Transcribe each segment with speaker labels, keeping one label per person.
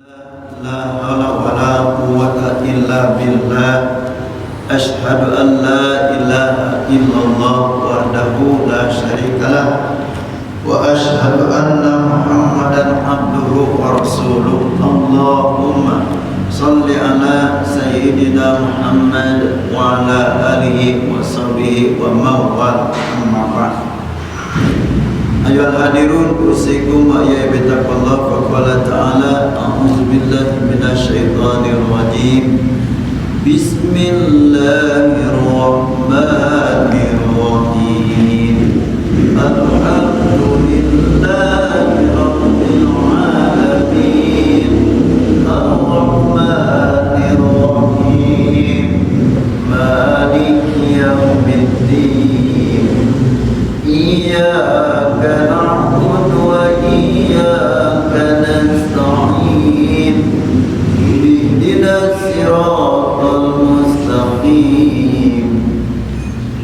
Speaker 1: La haula wala quwwata illa billah. Asyhadu an la ilaha illallah wahdahu la syarikalah wa asyhadu anna Muhammadan abduhu wa rasuluh. Allahumma shalli ala sayyidina Muhammad wa ala alihi wa sahbihi wa mawal. Amma ba'd. Ayuhal hadirun, usikum wa ya bitaqallah fa qala ta'ala a'udzu billahi minasyaitonir rajim. Bismillahirrahmanirrahim. Alhamdulillahi rabbil alamin. Ar-rahmanir rahim. Maliki yaumiddin. Iyyaka na'budu wa iyyaka nasta'in. Ihdinas siratal mustaqim.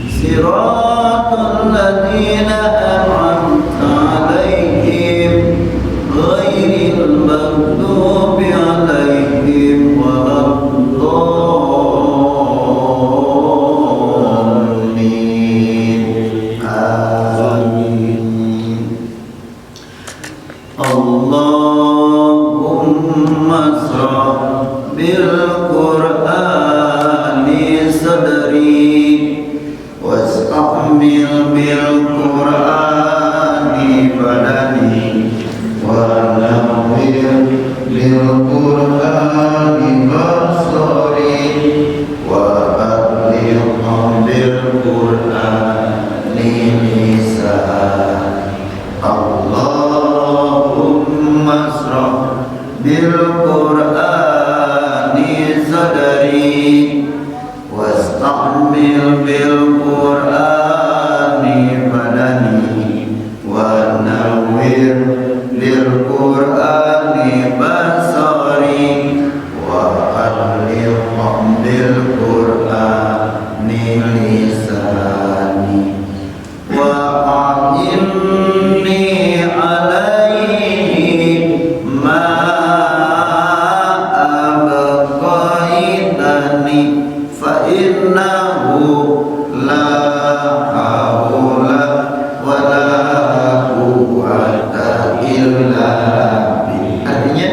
Speaker 1: Siratal ladzina an'amta 'alaihim ghairil maghdubi 'alaihim waladdallin. Allahumma shrah bil Qur'ani sadri was'amil bil Qur'ani badani wa nawwir bil Qur'ani basari wa abligh bil Qur'ani lisan. Allahumma shrah bil Qur'ani sadri wastamil bil Qur'ani badani wa nawwir lil Qur'ani basari wa abligh bil Qur'ani lisani wa a'inni alaihi ma abqaitani fa innahu la haula wa la quwwata illa billah. Artinya,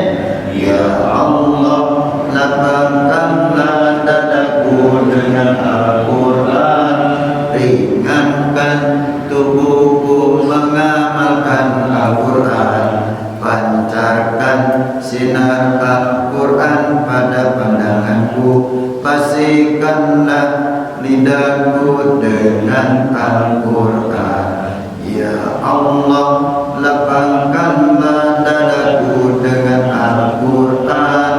Speaker 1: ya Allah, lapangkanlah dadaku dengan Al-Quran, ringankan tubuhku mengamalkan Al-Quran, pancarkan sinar Al-Quran pada pandanganku, pastikanlah lidahku dengan Al-Quran. Ya Allah, lapangkanlah dadaku dengan Al-Quran,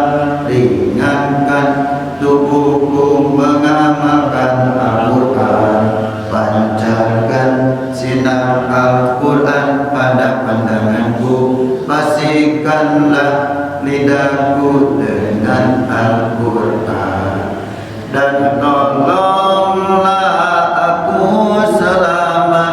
Speaker 1: ringankan tubuhku mengamalkan Al-Quran, pancarkan sinar Al-Quran pada pandanganku, pastikanlah lidahku dengan Al-Quran, dan tolonglah aku selama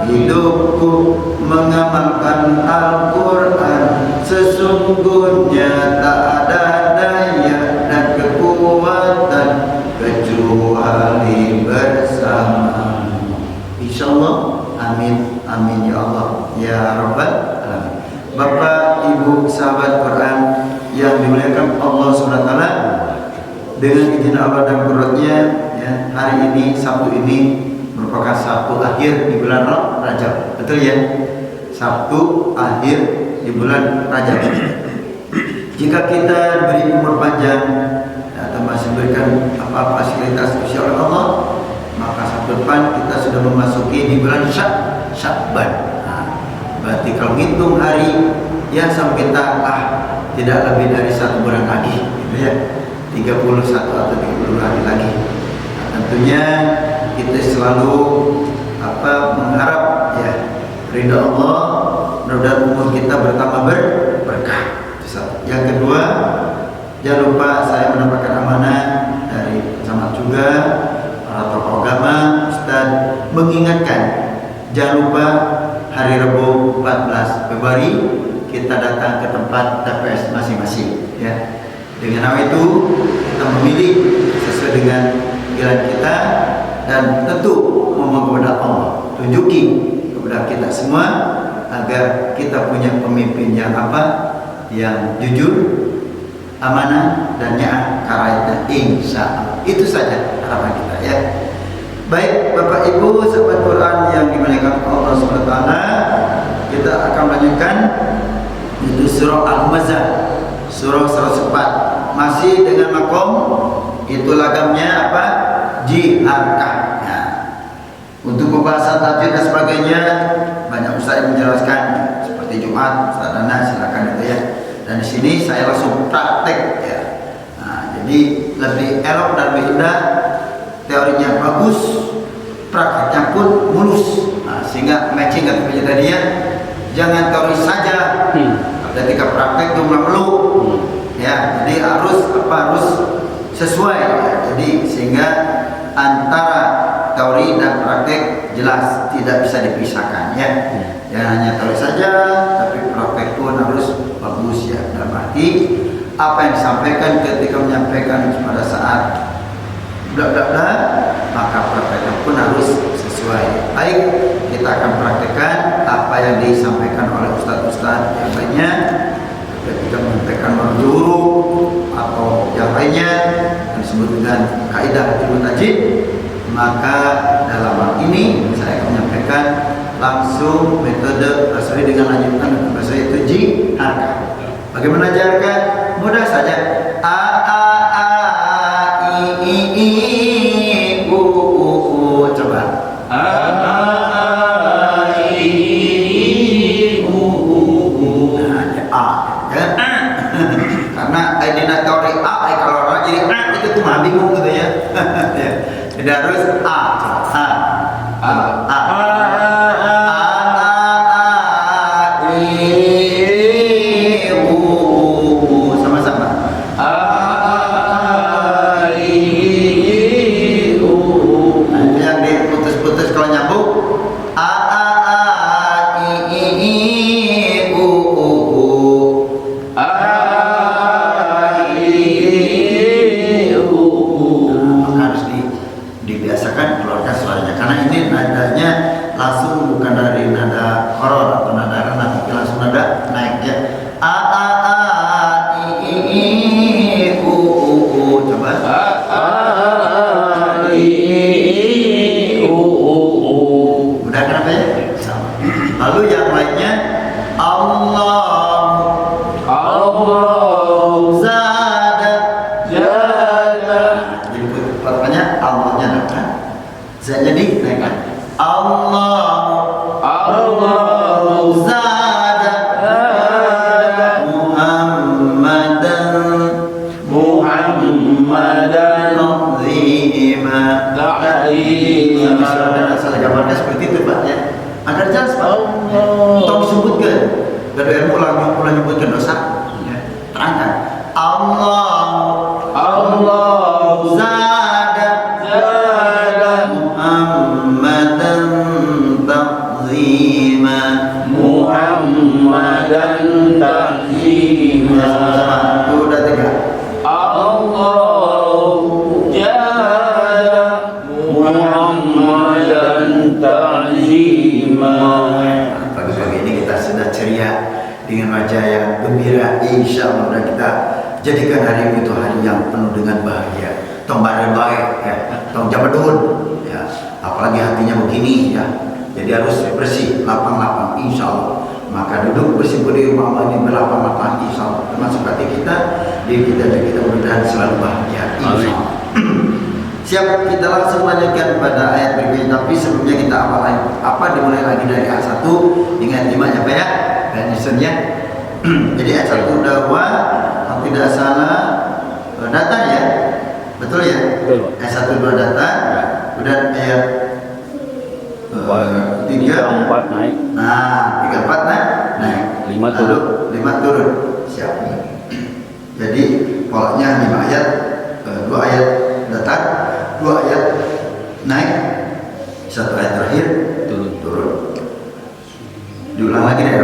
Speaker 1: hidupku mengamalkan Al-Quran. Sesungguhnya tak ada daya dan kekuatan kecuali bersamamu. Insyaallah, amin amin ya Allah ya Rabbal alamin. Bapak, Ibu, sahabat Quran yang dimuliakan Allah Subhanahu wa taala, dengan izin Allah dan qudranya, ya, hari ini, Sabtu ini merupakan Sabtu akhir di bulan Rajab. Betul ya? Sabtu akhir di bulan Rajab. Jika kita diberi umur panjang atau masih berikan apa fasilitas insya Allah, maka Sabtu depan kita sudah memasuki di bulan Sya'ban. Berarti kalau hitung hari, ya sampai kita tidak lebih dari 1 bulan lagi, gitu ya, 31 atau 30 hari lagi. Nah, tentunya kita selalu mengharap, ya, ridha Allah, mudah-mudahan umur kita bertambah berkah. Yang kedua, jangan lupa saya mendapatkan amanah dari camat juga, para tokoh agama, Ustaz, mengingatkan jangan lupa hari Rabu 14 Februari kita datang ke tempat TPS masing-masing. ya. Dengan nama itu kita memilih sesuai dengan jalan kita dan tentu memohon kepada Allah tunjuki kepada kita semua agar kita punya pemimpin yang yang jujur, amanah dan nyaah karaitna, insyaallah. Itu saja harapan kita ya. Baik Bapak Ibu sahabat Quran yang dimuliakan Allah Subhanahu wa taala, kita akan melanjutkan itu surah Al-Humazah, surah 104, masih dengan makom itu lagamnya Jiharkah. Nah, untuk pembahasan tajwid dan sebagainya banyak ustaz yang menjelaskan seperti Jumat, Ustaz Nana silakan itu ya. Dan di sini saya langsung praktek ya. Nah, jadi lebih elok dan lebih indah, teorinya bagus, prakteknya pun mulus. Nah, sehingga matching dengan kerja tadinya, jangan teori saja. Ketika praktek jumlah melulu. Ya, jadi harus sesuai. Ya. Jadi sehingga antara teori dan praktek jelas tidak bisa dipisahkan ya. Jangan hanya teori saja, tapi praktek pun harus bagus ya. Dalam arti apa yang disampaikan ketika menyampaikan pada saat bla maka prakteknya pun harus sesuai. Baik, kita akan praktekkan apa yang disampaikan oleh ustaz-ustaz yang lainnya ketika menyampaikan marjuru atau yang lainnya yang disebut dengan kaidah ilmu tajwid. Maka dalam hal ini saya akan menyampaikan langsung metode sesuai dengan lanjutan bahasa itu Jiharkah. Bagaimana Jiharkah? Mudah saja. A I I U coba. A I U Nah, A ya. Karena dina teori A kalau orang jadi A itu tuh mah bingung gitu ya. Jadi harus A. Dibiasakan keluarkan suaranya karena ini nadanya langsung bukan dari nada koror atau nada rendah tapi langsung nada naik ya. A I I U coba. A I I U udah kenapa ya? Sama. Lalu yang lainnya Allah jadi naikkan Allah zada Muhammadan azima. Salah gambarnya seperti itu Pak ya. Agar jelas Pak. Untuk disebutkan dari ilmu ulang menyebutkan dosa ya. Terangkan Allah zada Muhammadan ta'zima. Sama-sama. Itu udah tiga. Allah jalla Muhammadan ta'zima. Pagi-pagi ini kita sudah ceria dengan wajah yang gembira. Insyaallah dan kita jadikan hari ini itu hari yang penuh dengan bahagia. Tong bareng baik ya. Tong jamadun ya. Apalagi hatinya begini ya. Jadi harus bersih, lapang-lapang, insya Allah. Maka duduk bersimpuh di rumah Allah ini berlapang-lapang, insya Allah. Termasuk hati kita, diri kita dan kita mudah-mudahan selalu bahagia, insya Allah. Siap, kita langsung lanjutkan pada ayat berikutnya. Tapi sebelumnya kita apa dimulai lagi dari ayat 1 dengan 5 nyampe ya, dan nyusunnya. Jadi ayat 1 udah kalau tidak salah data ya, betul ya? Betul. Ayat 1 2 data, kemudian ayat 3 4 naik. Nah, 3 4 naik. 5 turun. 5 turun. Siap. Jadi polanya 5 ayat, 2 ayat datar, 2 ayat naik, 1 ayat terakhir turun. Diulang lagi deh.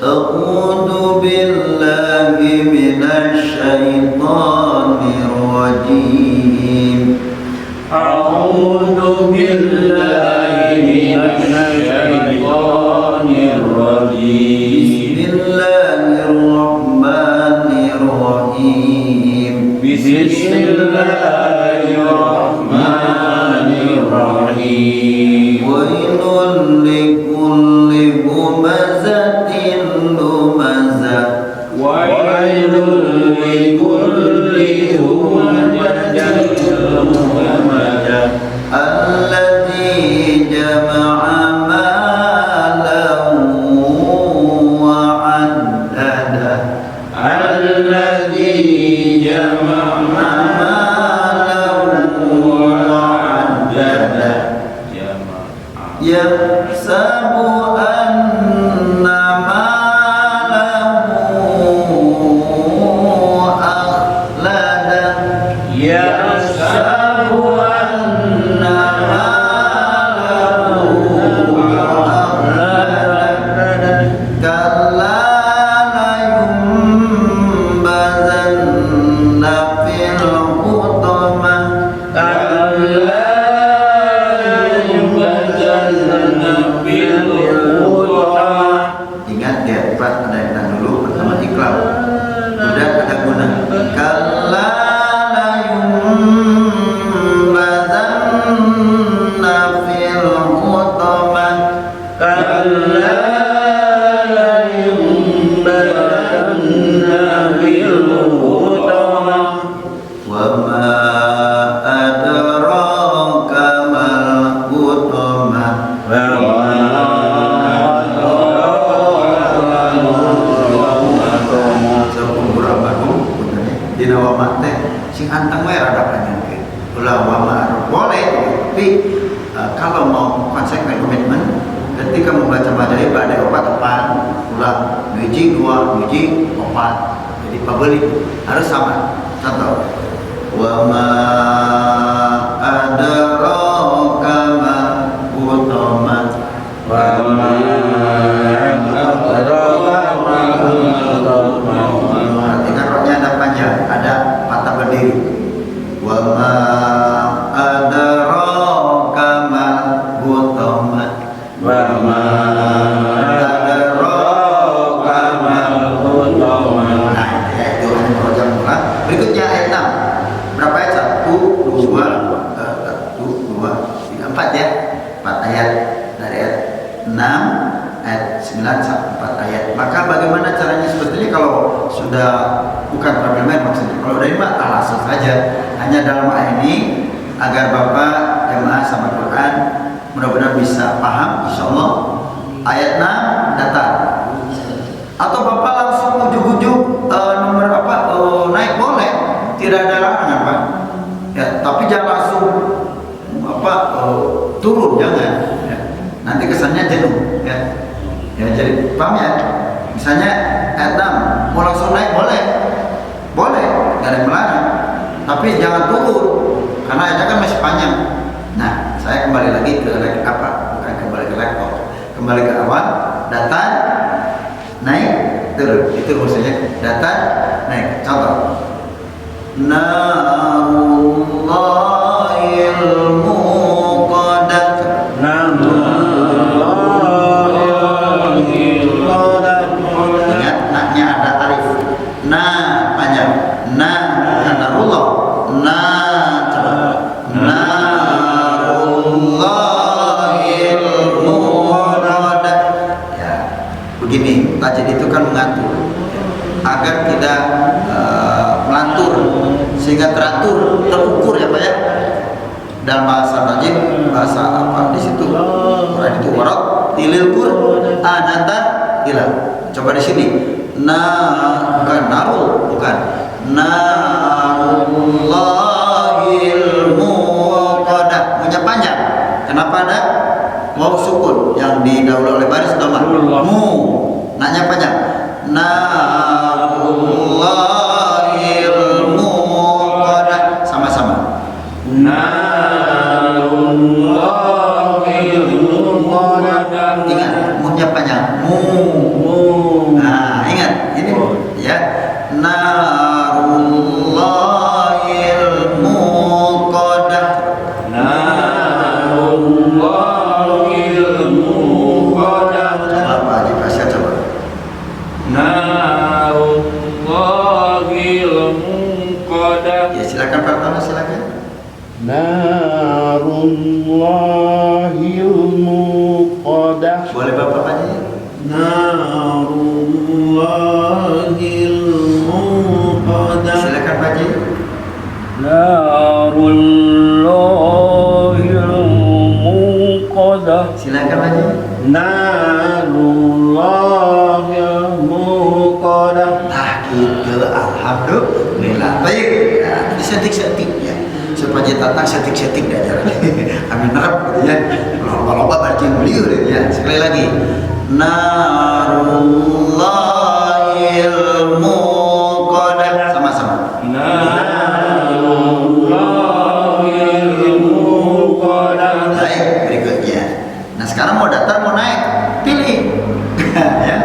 Speaker 1: A'udzu billahi minasy syaithanir rajim.
Speaker 2: A'udzu billahi minasy syaithanir rajim.
Speaker 1: Bismillahirrahmanirrahim.
Speaker 2: Bismillahirrahmanirrahim.
Speaker 1: Wailul likulli humazatin lumazah.
Speaker 2: Wailul likulli humazatin lumazah.
Speaker 1: Alladzi jama'a malan wa 'addada.
Speaker 2: Alladzi jama'a malan wa 'addada.
Speaker 1: Yahsabu anna malahu akhlada.
Speaker 2: Yahsabu anna malahu akhlada.
Speaker 1: Kalla layumbazanna fil hutamah.
Speaker 2: Kalla yumbazanna fil hutamah.
Speaker 1: Ingat ya, Pak, ada yang dulu pertama iklan. Udah ada guna. Kalla layumbazanna fil hutamah.
Speaker 2: Kalla yumbazanna fil hutamah.
Speaker 1: Wa ma adraka mal hutamah. Dina wama teh sing anteng we rada panjang ulah wama boleh, tapi kalau mau konsekuen komitmen ketika membaca badai opat ulah biji dua biji opat, jadi pabeli harus sama. Contoh, wama adraka ma hutamah. Perhatikan rohnya ada panjang, ada patah berdiri. Wa ma adraka ma hutamah. Wa ma adraka ma hutamah. Nah, ya itu hanya program mula. Berikutnya ayat 6. Berapa ayat? 1, 2, 3, 4 ya. 4 ayat dari ayat 6 ayat 9 sampai 4 ayat. Maka bagaimana caranya? Sebetulnya kalau sudah bukan problem lain maksudnya, kalau dari mah alasan saja, hanya dalam ayat ini agar Bapak jemaah sama Quran mudah-mudahan bisa paham insyaallah. Ayat 6 datar atau Bapak langsung ujuk-ujuk nomor apa naik boleh, tidak ada larangan Pak ya, tapi jangan langsung apa turun, jangan ya. Nanti kesannya jenuh ya. Ya jadi paham ya. Misalnya ayat 6 mau langsung naik boleh, nggak ada yang melarang, tapi jangan turun karena ayatnya kan masih panjang. Nah, saya kembali lagi ke apa? Bukan kembali ke laptop, kembali ke awal. Datar, naik, turun. Itu maksudnya datar, naik. Contoh, narullahil muqaddah. Ingat, naknya ada alif. Na panjang. Na bukan narullah. Na coba. Narullahil muqaddah. Ya, begini. Tajwid itu kan mengatur agar tidak melantur, sehingga teratur, terukur ya Pak ya. Dalam bahasa tajwid, bahasa apa di situ? Quran itu warat tilil Qur'anata ila. Coba di sini. Bukan narul, bukan. Narullahil muqaddah. Punya panjang. Kenapa ada waw sukun yang didahului oleh baris dhamma? Mu. Naknya panjang. Narullahil muqaddah. Sama-sama. Ingat, muhnya panjang. Mu. Nah, ingat ini ya. Pak Haji?
Speaker 2: Narullahil muqadah.
Speaker 1: Silakan Pak Haji.
Speaker 2: Narullahil muqadah.
Speaker 1: Silakan Pak Haji.
Speaker 2: Narullahil muqadah.
Speaker 1: Nah gitu, alhamdulillah. Baik, nah, disetik-setik ya. Supaya tatang setik-setik dah jalan. Amin narap gitu ya. Loba-loba berarti beliau deh ya. Sekali lagi. Narullahil muqadah. Sama-sama.
Speaker 2: Narullahil muqadah.
Speaker 1: Baik, berikutnya. Nah sekarang mau datar mau naik, pilih. Ya.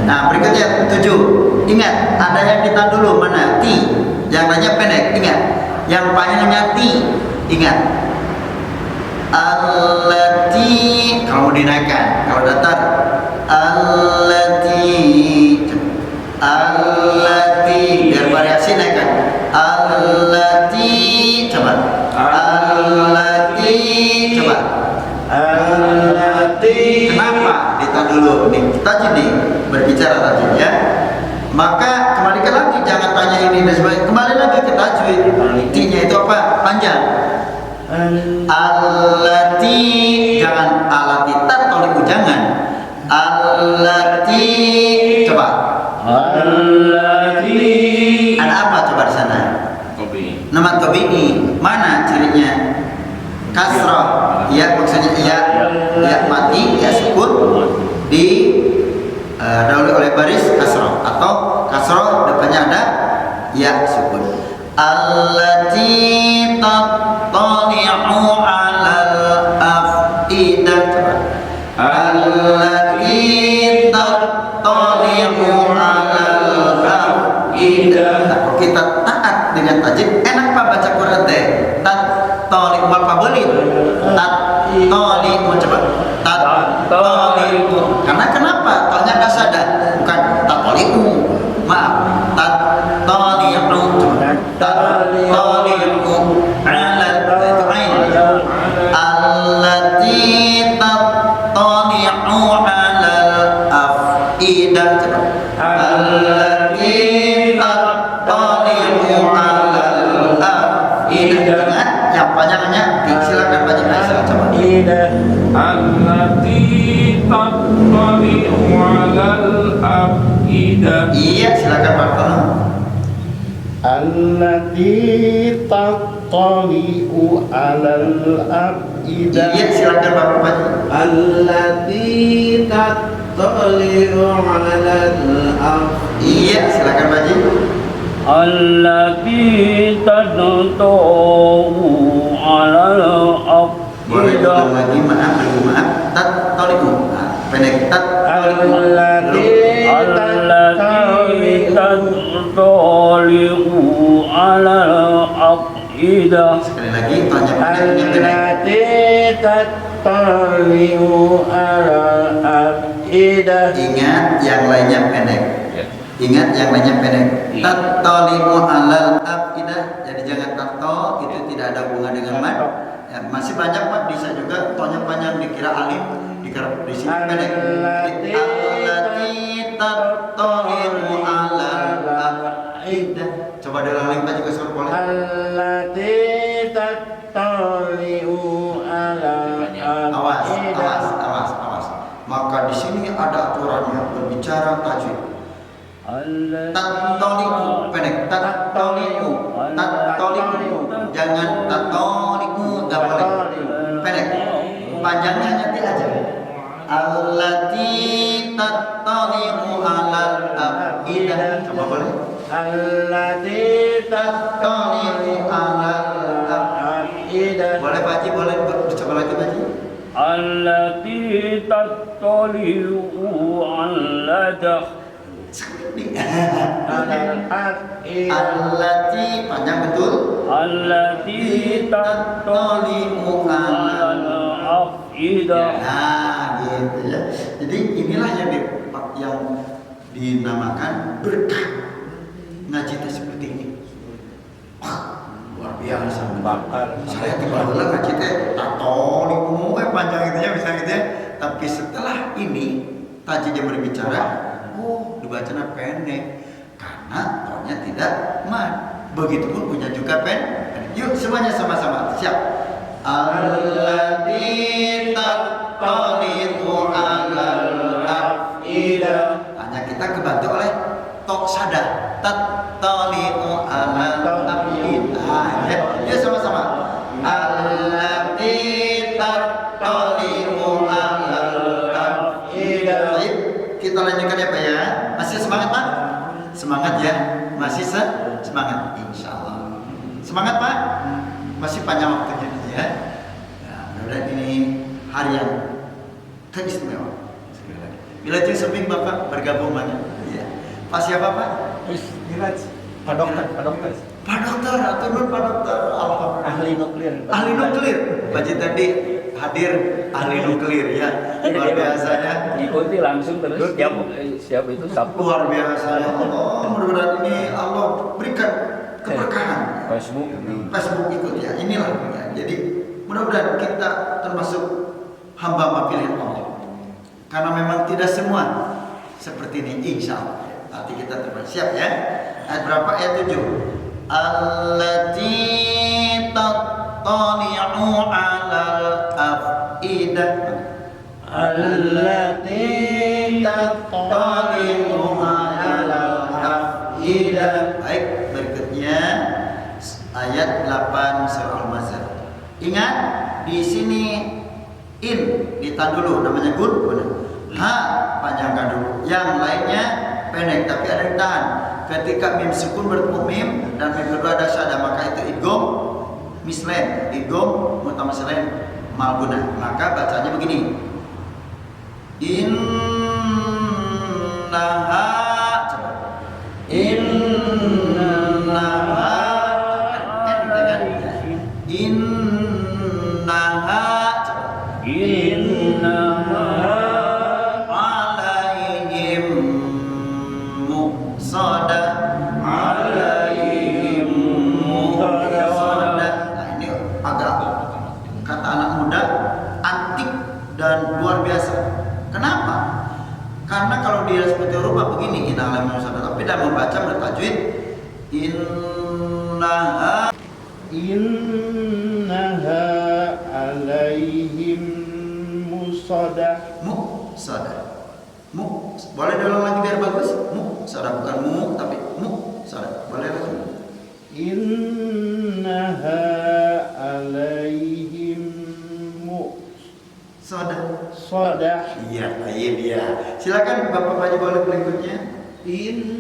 Speaker 1: Nah berikutnya 7. Ingat, ada yang ditahan dulu mana? Ti. Yang lainnya pendek. Ingat. Yang panjangnya ti. Ingat. Allati. Kalau mau dinaikkan, kalau datar. Allati. Allati. Biar variasi naikkan. Allati. Coba. Allati. Coba.
Speaker 2: Allati.
Speaker 1: Kenapa? Ditahan dulu nih. Tajwid nih, berbicara tajwid ya. Maka kembalikan lagi, jangan tanya ini dan sebagainya. Kembali lagi ke tajwid. Tinya itu apa? Panjang. Allati, jangan alati tatoliku, jangan. Allati, coba.
Speaker 2: Allati.
Speaker 1: Ada apa coba di sana? Nama tabi'i. Mana cirinya? Kasrah. Ya, maksudnya ya mati, ya sukun di dahului oleh baris kasroh atau kasroh depannya ada ya sukun. Allati tattali'u 'alal afidah. Allati tattali'u 'alal afidah. Nah, kalau kita taat dengan tajwid, enak Pak baca Quran teh. Tattali'u apa boleh? Tattali'u coba. Tattali'u. Karena kenapa? Tolnya kasada, bukan tattali'u. Maaf. Tattali'u. Tattali'u 'ala itu ain. Allati tattali'u 'alal afidah. Coba. Allati tattali'u 'alal afidah. Ingat yang panjangnya, silakan baca Aisyah coba.
Speaker 2: Allati tattali'u 'alal afidah.
Speaker 1: Iya, silakan Pak Tono.
Speaker 2: Allati tattali'u 'alal afidah.
Speaker 1: Iya, silakan Pak Bupati.
Speaker 2: Allati tattali'u 'alal afidah.
Speaker 1: Iya, silakan Pak Ji.
Speaker 2: Allati tattali'u 'alal
Speaker 1: Boleh
Speaker 2: afidah.
Speaker 1: ulang lagi, maaf, tattali'u. Nah, pendek tattali'u.
Speaker 2: Allati tattali'u 'alal afidah.
Speaker 1: Sekali lagi, tanya pendek.
Speaker 2: Allati tattali'u 'alal afidah.
Speaker 1: Ingat, yang lainnya pendek. Ingat, yang lainnya pendek. Tattali'u 'alal afidah. Jadi jangan tatto, itu tidak ada hubungan dengan mad. Ya, masih banyak Pak, bisa juga tonya panjang dikira alif, dikira di sini pendek. Allati tattali'u 'alal afidah. Coba diulang Pak juga suruh boleh.
Speaker 2: Allati tattali'u 'alal
Speaker 1: Awas,
Speaker 2: afidah.
Speaker 1: awas. Maka di sini ada aturannya berbicara tajwid. Tattali'u pendek, tattali'u, jangan tattali'u, nggak boleh. Pendek, panjangnya nanti aja. Allati tattali'u 'alal afidah. Coba boleh.
Speaker 2: Allati tattali'u 'alal afidah.
Speaker 1: Boleh Pak Haji, boleh coba lagi Pak Haji.
Speaker 2: Allati tattali'u 'alal
Speaker 1: Allati panjang betul.
Speaker 2: Allati tattali'u 'alal afidah.
Speaker 1: Nah, gitu ya. Jadi inilah yang dinamakan berkah ngaji teh seperti ini. Wah, luar biasa.
Speaker 2: Bakar.
Speaker 1: Saya tiba-tiba ngaji teh tattali'u panjang itu ya bisa gitu ya. Tapi setelah ini tajidnya berbicara, oh dibacanya pendek karena tonya tidak mad. Begitupun punya juga pendek. Yuk semuanya sama-sama siap. Allati tattali'u 'alal afidah. Hanya kita kebantu oleh tok sada. Tattali'u 'alal afidah. Ya sama-sama. Allati tattali'u 'alal afidah. Baik, kita lanjutkan ya Pak ya. Masih semangat Pak? Semangat ya. Masih semangat insyaallah. Semangat Pak? Masih panjang waktunya ya. Nah, mudah-mudahan ini hari yang teristimewa. Bila Semping Bapak bergabung mana? Iya. Pak siapa Pak?
Speaker 3: Miraj. Pak dokter.
Speaker 1: Pak dokter atau non Pak dokter? Alhamdulillah.
Speaker 3: Ahli nuklir.
Speaker 1: Ahli nuklir. Baca tadi hadir ahli nuklir ya. Luar biasanya.
Speaker 2: Ikuti langsung terus siap itu Sabtu.
Speaker 1: Luar biasa ya Allah. Mudah-mudahan ini Allah berikan keberkahan. Facebook ikut ya. Inilah ya. Jadi mudah-mudahan kita termasuk hamba pilihan Allah. Karena memang tidak semua seperti ini insya Allah. Nanti kita siap ya. Ayat berapa? Ayat 7. Allati tattali'u 'alal afidah.
Speaker 3: Allati tattali'u 'alal afidah.
Speaker 1: Baik, berikutnya ayat 8 surah Al-Mazhar. Ingat di sini in ditahan dulu namanya gun. Ha panjangkan dulu. Yang lainnya pendek tapi ada yang ditahan. Ketika mim sukun bertemu mim dan mim kedua ada syada maka itu idgham mislen, idgham mutamassilin mal guna. Maka bacanya begini. Innaha coba. Innaha dan luar biasa. Kenapa? Karena kalau dia seperti rupa begini, tapi dalam membaca bertajwid innaha
Speaker 3: alaihim musadah.
Speaker 1: Boleh diulang lagi biar bagus. Bukan mu tapi musadah. Boleh lagi.
Speaker 3: Innaha alaihim sodah.
Speaker 1: Iya, baik ya. Silakan Bapak Haji boleh berikutnya.
Speaker 3: Innaha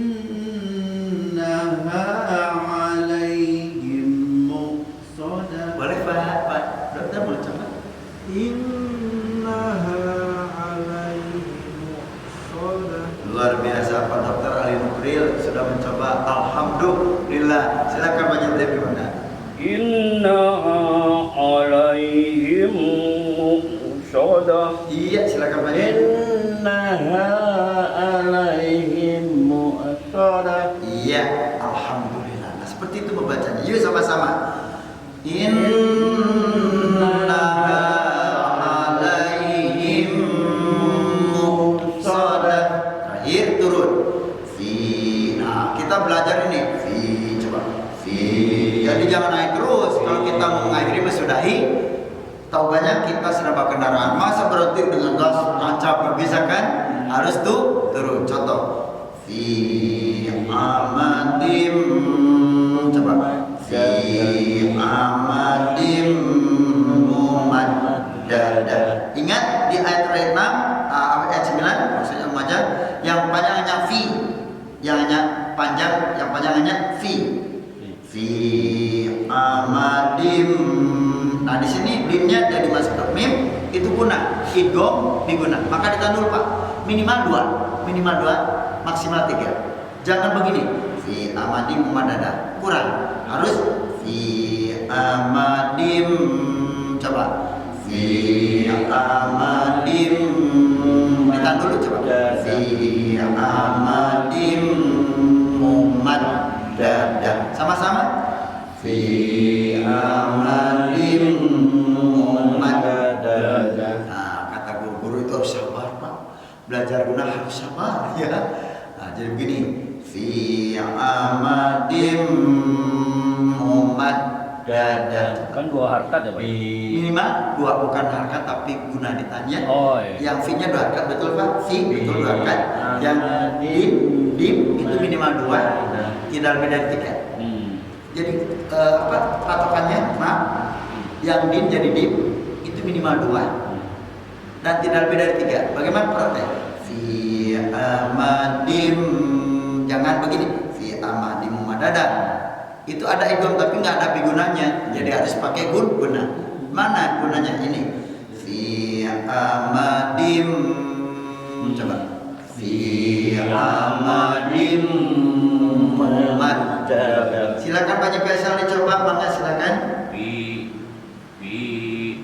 Speaker 3: alaihim muqsadah.
Speaker 1: Boleh Pak Dokter boleh coba.
Speaker 3: Innaha alaihim muqsadah.
Speaker 1: Luar biasa Pak Dokter ahli nuklir sudah mencoba. Alhamdulillah. Silakan Pak Haji gimana?
Speaker 2: Inna alaihim muqsadah.
Speaker 1: Iya, silakan Pak Haji.
Speaker 3: Innaha alaihim muqsadah.
Speaker 1: Iya, alhamdulillah. Nah, seperti itu membacanya. Yuk sama-sama. Innaha alaihim muqsadah. Terakhir turun. Fi. Nah, kita belajar ini. Fi, coba. Fi. Jadi jangan naik terus. Kalau kita mau mengakhiri mensudahi, tahu banyak kita sedang berkendaraan. Masa berhenti dengan gas tancap bisa kan? Harus tuh turun. Contoh. Fi amadim, coba. Fi amadim mumaddadah. Ingat di ayat 6, ayat 9 maksudnya aja yang panjangnya fi, yang hanya panjang, yang panjangnya fi. Fi amadim. Nah di sini dimnya jadi masuk ke mim itu guna, idgham diguna. Maka ditahan dulu Pak. Minimal 2, maksimal 3. Jangan begini. Fi amadim mumaddadah. Kurang. Harus fi amadim, coba. Fi amadim. Ditahan dulu coba. Fi amadim mumaddadah. Sama-sama. Fi amadim mumaddadah. Nah, kata guru itu harus sabar Pak. belajar guna harus sabar ya. Nah, jadi begini, fi amadim mumaddadah.
Speaker 2: Kan 2 harkat ya Pak?
Speaker 1: Minimal 2 bukan harkat tapi guna ditanya.
Speaker 2: Oh iya.
Speaker 1: Yang fi-nya 2 harkat betul Pak? Fi betul 2 harkat. Yang dim itu minimal 2, tidak lebih dari 3. Jadi patokannya maaf, yang din jadi dim itu minimal 2 dan tidak lebih dari 3. Bagaimana praktek? Fi amadim, jangan begini. Fi amadim mumaddadah. Itu ada idgham tapi nggak ada gunanya. Jadi harus pakai guna. Mana gunanya ini? Fi amadim. Coba. Fi amadim mumaddadah. Silakan Pak Faisal dicoba, maka silakan.
Speaker 3: Fi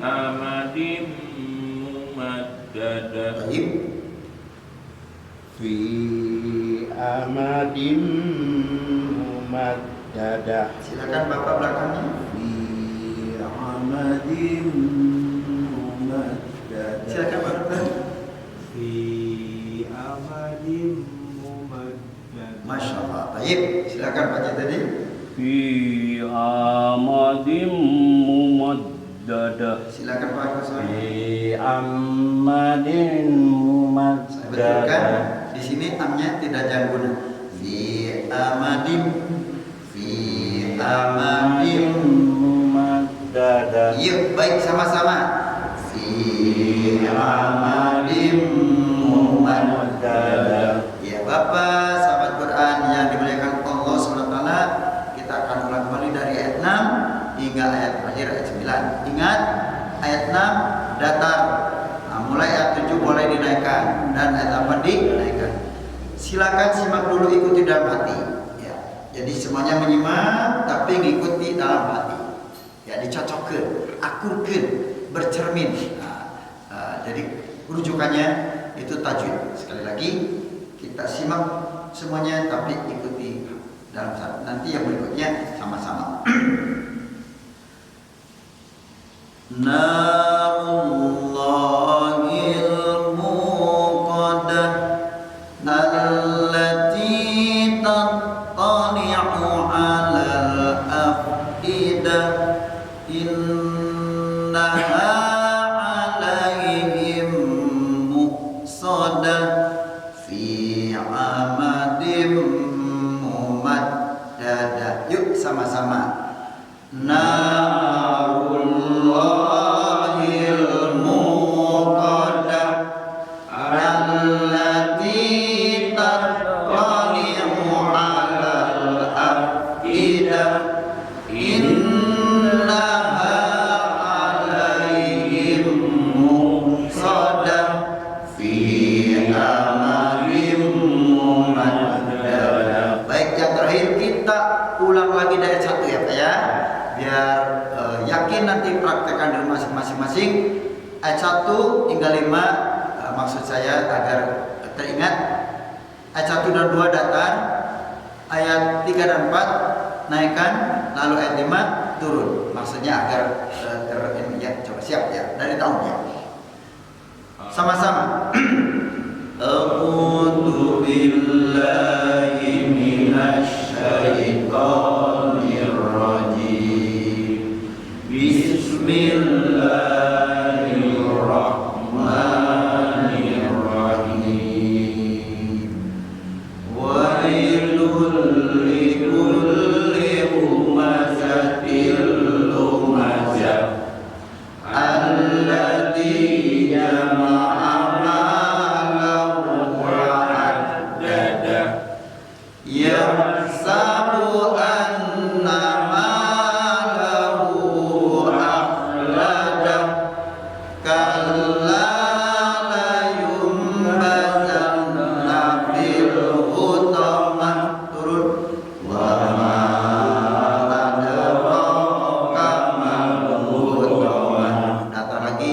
Speaker 3: amadim mumaddadah.
Speaker 1: Baik.
Speaker 3: Fi amadim mumaddadah.
Speaker 1: Silakan Bapak belakangnya.
Speaker 3: Fi amadim mumaddadah.
Speaker 1: Silakan Bapak.
Speaker 3: Fi amadim mumaddadah.
Speaker 1: Masya Allah. Baik. Silakan Pak tadi.
Speaker 2: Fi amadim mumaddadah.
Speaker 1: Silakan Pak Faisal.
Speaker 3: Fi amadin
Speaker 1: Saya betulkan
Speaker 3: mumaddadah.
Speaker 1: di sini amnya tidak jangan guna. Fi amadim. Fi amadim.
Speaker 3: mumaddadah.
Speaker 1: Yuk, baik sama-sama. Fi amadim mumaddadah. Ya Bapak, sahabat Quran yang dimuliakan Allah SWT, kita akan ulang kembali dari ayat 6 hingga ayat terakhir ayat 9. Ingat, ayat 6 datar. Nah, mulai ayat 7 boleh dinaikkan dan ayat 8 dinaikkan. Silakan simak dulu, ikuti dalam hati. Ya, jadi semuanya menyimak tapi ngikuti dalam hati. Ya, dicocokkan, akurkan, bercermin. Jadi rujukannya itu tajwid. Sekali lagi kita simak semuanya tapi ikuti dalam satu. Nanti yang berikutnya sama-sama. Narullahil muqaddah allati tattali'u 'alal afidah innaha 'alaihim muqsadah fi amadim mumaddadah. Yuk sama-sama. Narullahil muqaddah allati tattali'u 'alal afidah innaha 'alaihim muqsadah fi amadim mumaddadah. Baik, yang terakhir kita ulang lagi dari 1 ya Pak ya, biar yakin nanti praktekkan di rumah masing-masing. Ayat 1 hingga 5 maksud saya agar teringat. Ayat 1 dan 2 datar, ayat 3 dan 4 naikkan, lalu ayat 5 turun. Maksudnya agar ya, coba siap ya dari tahunnya. Sama-sama. A'udzu billahi minasy syaithanir rajim. Bismillahirrahmanirrahim. Wailul likulli humazatil lumazah alladzi jama'a malahu wa 'addadah yahsabu anna malahu akhladah kalla la yunbazanna fil hutamah. Turun. Wa ma adraka mal hutamah. Datang lagi.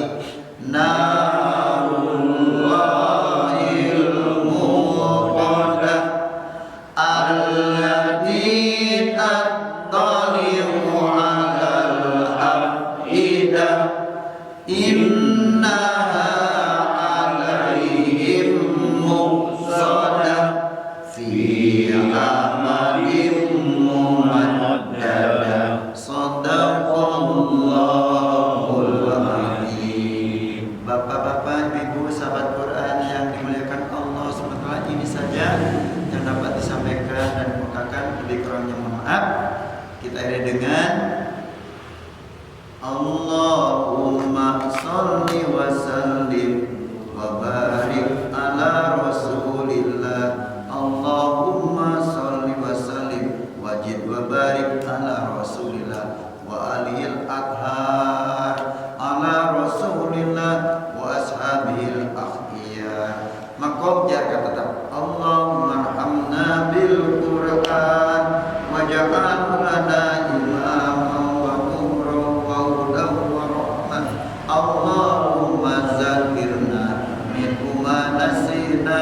Speaker 1: Narullahil muqaddah yang dapat disampaikan dan dikemukakan, lebih kurangnya mohon maaf. Kita akhiri dengan Allahumma sholli wa sallim wa barik ala Rasulillah. Allahumma sholli wa sallim wajid wa barik ala Rasulillah wa alihil athhar ala Rasulillah wa ashabihil akhyar. Maqam jaga tetap Allahumma arhamna bil Qur'an waj'al lana imaman wa nuran wa hudan wa rahmah. Allahumma zakirna minhu ma nasina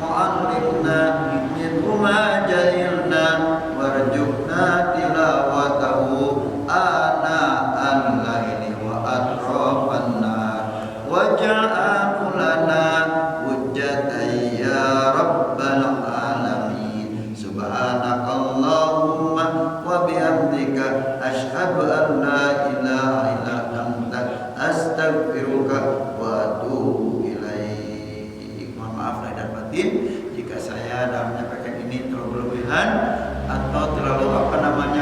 Speaker 1: mu'allimna minhu ma jahilna warzuqna tilawatahu ana al-laili wa atrafan nar waj'al lana hujjatan ya rabbal alamin. Subhanakallahumma wa bihamdika asyhadu an la ilaha illa anta astaghfiruka wa atubu ilaik. Mohon maaf lahir dan batin jika saya dalam menyampaikan ini terlalu berlebihan atau terlalu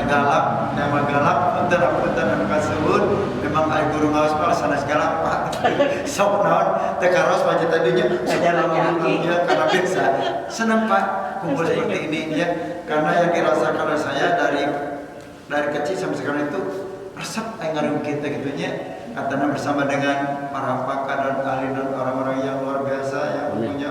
Speaker 1: galak, nama galak dan kasebut. Memang ai guru ngawas pal sanes galak Pak. Sok naon teh karos baca tadinya ya karena biasa. Senang Pak kumpul seperti ini ya, karena yang dirasakan oleh saya dari kecil sampai sekarang itu resep ngaruh kita gitunya. Katanya bersama dengan para pakar dan ahli dan orang-orang yang luar biasa yang punya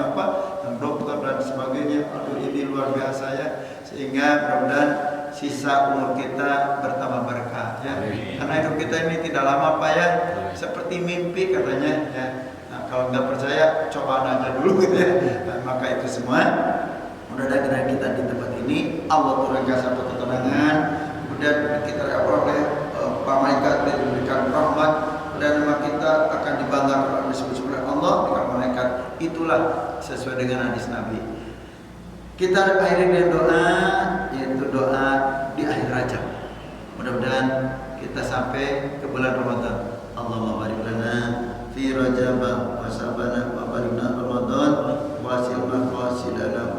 Speaker 1: dokter dan sebagainya. Aduh ini luar biasa ya, sehingga mudah-mudahan sisa umur kita bertambah berkah ya. Karena hidup kita ini tidak lama Pak ya, seperti mimpi katanya ya. Nah, kalau nggak percaya coba aja dulu gitu ya. Nah, maka itu semua mudah-mudahan kita di tempat ini Allah turunkan satu ketenangan, kemudian kita oleh para malaikat diberikan rahmat, dan nama kita akan dibanggakan disebut oleh Allah dengan malaikat. Itulah sesuai dengan hadis Nabi. Kita akhiri dengan doa, yaitu doa di akhir Rajab. Mudah-mudahan kita sampai ke bulan Ramadan. Allahumma barik lana fi Rajab wa sabana wa barik lana Ramadan wa silma qasidana